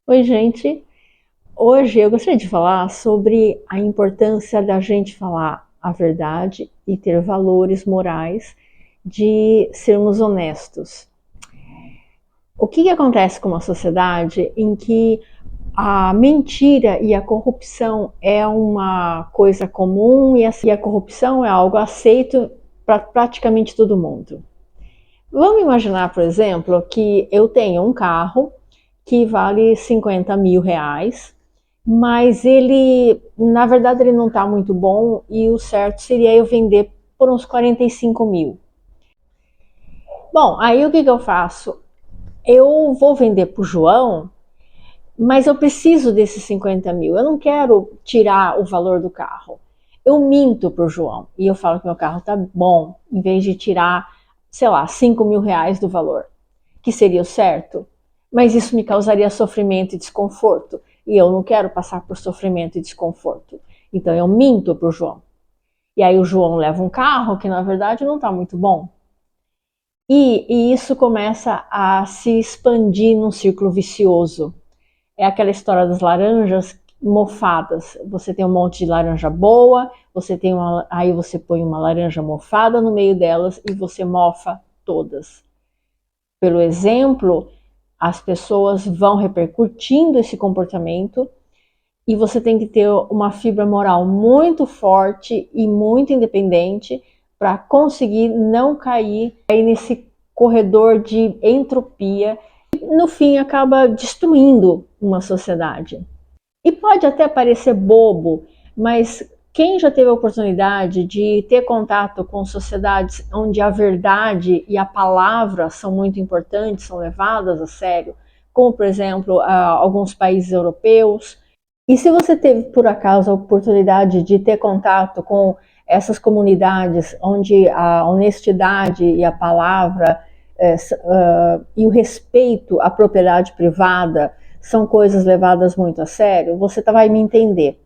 Oi, gente. Hoje eu gostaria de falar sobre a importância da gente falar a verdade e ter valores morais, de sermos honestos. O que acontece com uma sociedade em que a mentira e a corrupção é uma coisa comum e a corrupção é algo aceito para praticamente todo mundo? Vamos imaginar, por exemplo, que eu tenho um carro que vale 50 mil reais, mas ele, na verdade, ele não está muito bom e o certo seria eu vender por uns 45 mil. Bom, aí o que eu faço? Eu vou vender para o João, mas eu preciso desses 50 mil. Eu não quero tirar o valor do carro. Eu minto para o João e eu falo que meu carro está bom, em vez de tirar, sei lá, 5 mil reais do valor, que seria o certo. Mas isso me causaria sofrimento e desconforto. E eu não quero passar por sofrimento e desconforto. Então eu minto para o João. E aí o João leva um carro que na verdade não está muito bom. E isso começa a se expandir num círculo vicioso. É aquela história das laranjas mofadas. Você tem um monte de laranja boa, aí você põe uma laranja mofada no meio delas e você mofa todas. Pelo exemplo, as pessoas vão repercutindo esse comportamento e você tem que ter uma fibra moral muito forte e muito independente para conseguir não cair nesse corredor de entropia e no fim acaba destruindo uma sociedade. E pode até parecer bobo, mas quem já teve a oportunidade de ter contato com sociedades onde a verdade e a palavra são muito importantes, são levadas a sério, como por exemplo alguns países europeus, e se você teve por acaso a oportunidade de ter contato com essas comunidades onde a honestidade e a palavra e o respeito à propriedade privada são coisas levadas muito a sério, você vai me entender.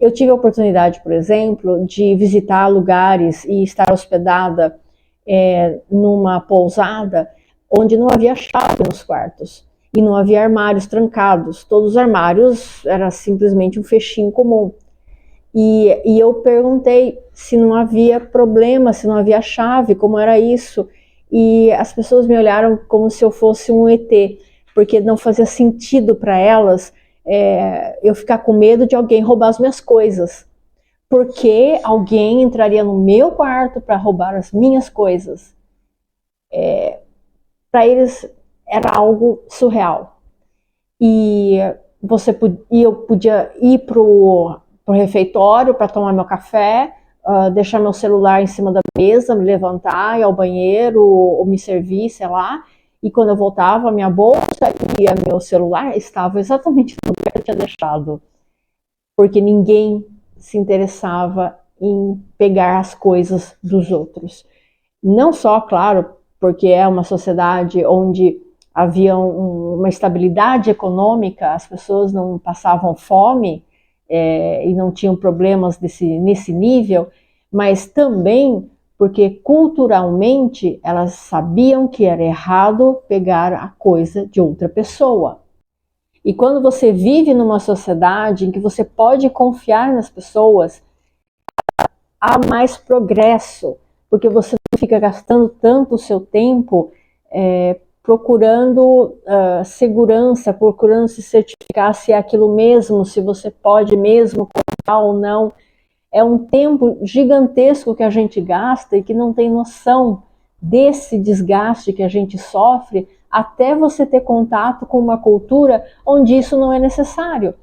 Eu tive a oportunidade, por exemplo, de visitar lugares e estar hospedada numa pousada onde não havia chave nos quartos e não havia armários trancados. Todos os armários era simplesmente um fechinho comum. E eu perguntei se não havia problema, se não havia chave, como era isso. E as pessoas me olharam como se eu fosse um ET, porque não fazia sentido para elas eu ficar com medo de alguém roubar as minhas coisas. Porque alguém entraria no meu quarto para roubar as minhas coisas. Para eles era algo surreal. E eu podia ir pro refeitório para tomar meu café, deixar meu celular em cima da mesa, me levantar, ir ao banheiro ou me servir, sei lá. E quando eu voltava, minha bolsa e meu celular estavam exatamente no lugar que eu tinha deixado. Porque ninguém se interessava em pegar as coisas dos outros. Não só, claro, porque é uma sociedade onde havia uma estabilidade econômica, as pessoas não passavam fome e não tinham problemas nesse nível, mas também porque culturalmente elas sabiam que era errado pegar a coisa de outra pessoa. E quando você vive numa sociedade em que você pode confiar nas pessoas, há mais progresso, porque você não fica gastando tanto o seu tempo procurando segurança, procurando se certificar se é aquilo mesmo, se você pode mesmo comprar ou não. É um tempo gigantesco que a gente gasta e que não tem noção desse desgaste que a gente sofre até você ter contato com uma cultura onde isso não é necessário.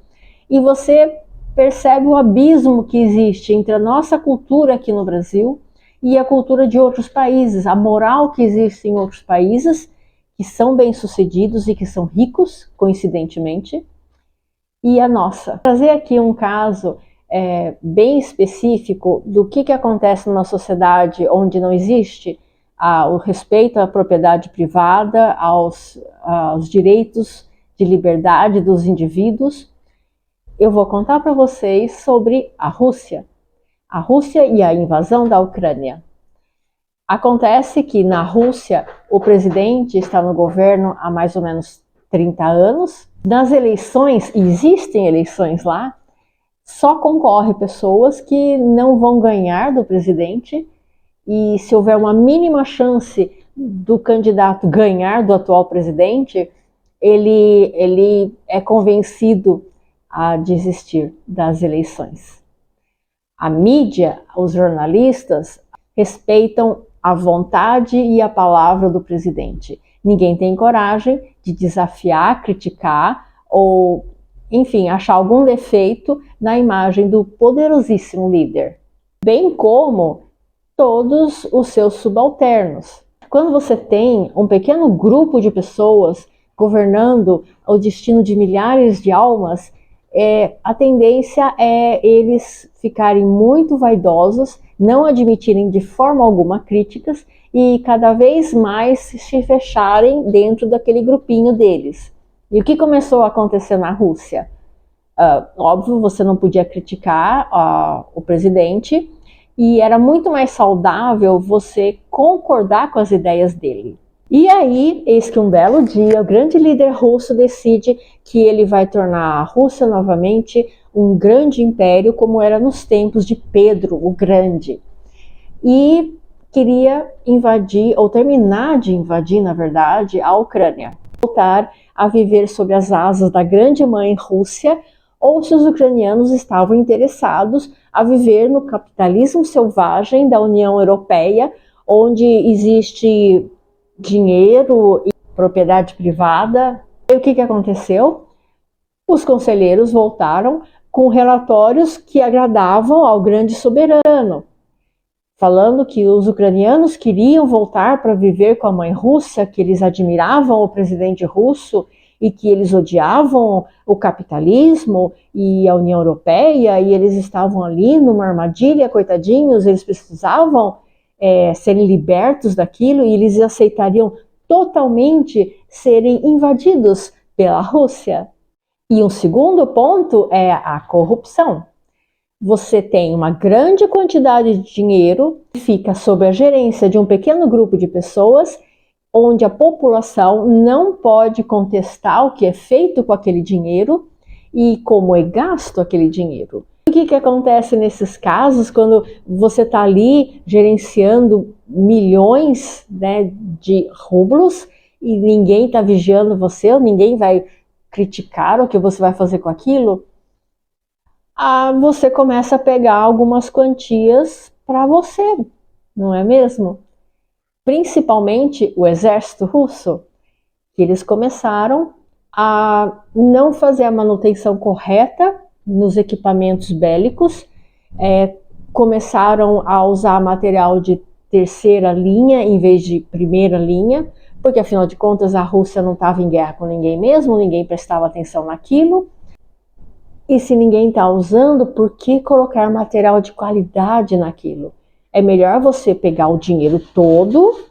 E você percebe o abismo que existe entre a nossa cultura aqui no Brasil e a cultura de outros países, a moral que existe em outros países que são bem-sucedidos e que são ricos, coincidentemente, e a nossa. Vou trazer aqui um caso bem específico do que acontece numa sociedade onde não existe o respeito à propriedade privada, aos direitos de liberdade dos indivíduos. Eu vou contar para vocês sobre a Rússia e a invasão da Ucrânia. Acontece que na Rússia o presidente está no governo há mais ou menos 30 anos Nas eleições, existem eleições lá, só concorre pessoas que não vão ganhar do presidente, e se houver uma mínima chance do candidato ganhar do atual presidente, ele é convencido a desistir das eleições. A mídia, os jornalistas, respeitam a vontade e a palavra do presidente. Ninguém tem coragem de desafiar, criticar ou, enfim, achar algum defeito na imagem do poderosíssimo líder, bem como todos os seus subalternos. Quando você tem um pequeno grupo de pessoas governando o destino de milhares de almas, a tendência é eles ficarem muito vaidosos, não admitirem de forma alguma críticas e cada vez mais se fecharem dentro daquele grupinho deles. E o que começou a acontecer na Rússia? Óbvio, você não podia criticar o presidente e era muito mais saudável você concordar com as ideias dele. E aí, eis que um belo dia, o grande líder russo decide que ele vai tornar a Rússia novamente um grande império, como era nos tempos de Pedro o Grande. E queria invadir, ou terminar de invadir, na verdade, a Ucrânia. Voltar a viver sob as asas da grande mãe Rússia, ou se os ucranianos estavam interessados a viver no capitalismo selvagem da União Europeia, onde existe dinheiro e propriedade privada. E o que aconteceu? Os conselheiros voltaram com relatórios que agradavam ao grande soberano, falando que os ucranianos queriam voltar para viver com a mãe Rússia, que eles admiravam o presidente russo e que eles odiavam o capitalismo e a União Europeia, e eles estavam ali numa armadilha, coitadinhos, eles precisavam serem libertos daquilo e eles aceitariam totalmente serem invadidos pela Rússia. E um segundo ponto é a corrupção. Você tem uma grande quantidade de dinheiro que fica sob a gerência de um pequeno grupo de pessoas, onde a população não pode contestar o que é feito com aquele dinheiro e como é gasto aquele dinheiro. O que acontece nesses casos quando você está ali gerenciando milhões, né, de rublos e ninguém está vigiando você, ninguém vai criticar o que você vai fazer com aquilo? Você começa a pegar algumas quantias para você, não é mesmo? Principalmente o exército russo, que eles começaram a não fazer a manutenção correta nos equipamentos bélicos, começaram a usar material de terceira linha em vez de primeira linha, porque afinal de contas a Rússia não estava em guerra com ninguém mesmo, ninguém prestava atenção naquilo. E se ninguém está usando, por que colocar material de qualidade naquilo? É melhor você pegar o dinheiro todo,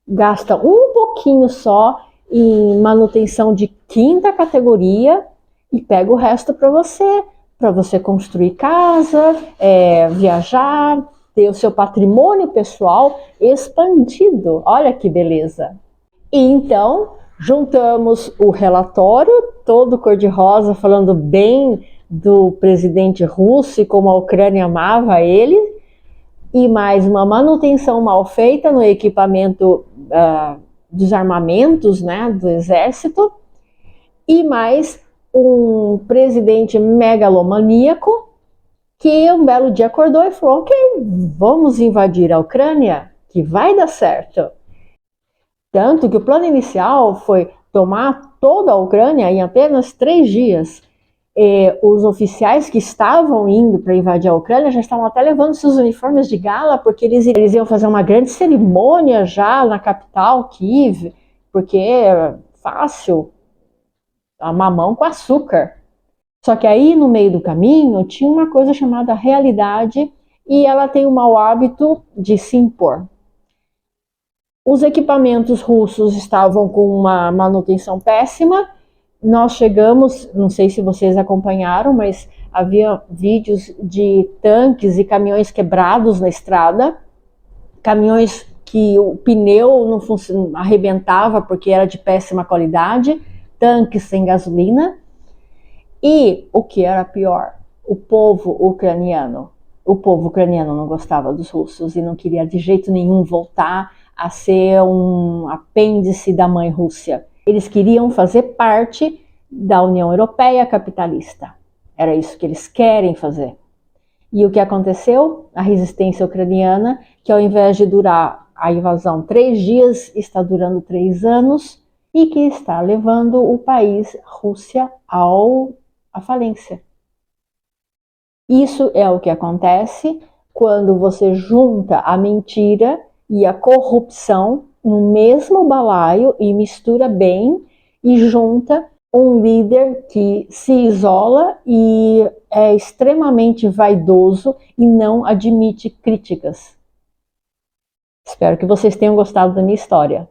gasta um pouquinho só em manutenção de quinta categoria e pega o resto para você construir casa, viajar, ter o seu patrimônio pessoal expandido. Olha que beleza! E então, juntamos o relatório todo cor-de-rosa falando bem do presidente russo e como a Ucrânia amava ele, e mais uma manutenção mal feita no equipamento dos armamentos, né, do exército, e mais um presidente megalomaníaco que um belo dia acordou e falou: ok, vamos invadir a Ucrânia, que vai dar certo. Tanto que o plano inicial foi tomar toda a Ucrânia em apenas 3 dias. Os oficiais que estavam indo para invadir a Ucrânia já estavam até levando seus uniformes de gala, porque eles iam fazer uma grande cerimônia já na capital, Kiev, porque é fácil, a mamão com açúcar. Só que aí no meio do caminho tinha uma coisa chamada realidade e ela tem o mau hábito de se impor. Os equipamentos russos estavam com uma manutenção péssima. Nós chegamos, não sei se vocês acompanharam, mas havia vídeos de tanques e caminhões quebrados na estrada, caminhões que o pneu não arrebentava porque era de péssima qualidade, tanques sem gasolina. E o que era pior, o povo ucraniano não gostava dos russos e não queria de jeito nenhum voltar a ser um apêndice da mãe Rússia. Eles queriam fazer parte da União Europeia capitalista. Era isso que eles querem fazer. E o que aconteceu? A resistência ucraniana, que ao invés de durar a invasão 3 dias, está durando 3 anos e que está levando o país, Rússia, à falência. Isso é o que acontece quando você junta a mentira e a corrupção no mesmo balaio e mistura bem e junta um líder que se isola e é extremamente vaidoso e não admite críticas. Espero que vocês tenham gostado da minha história.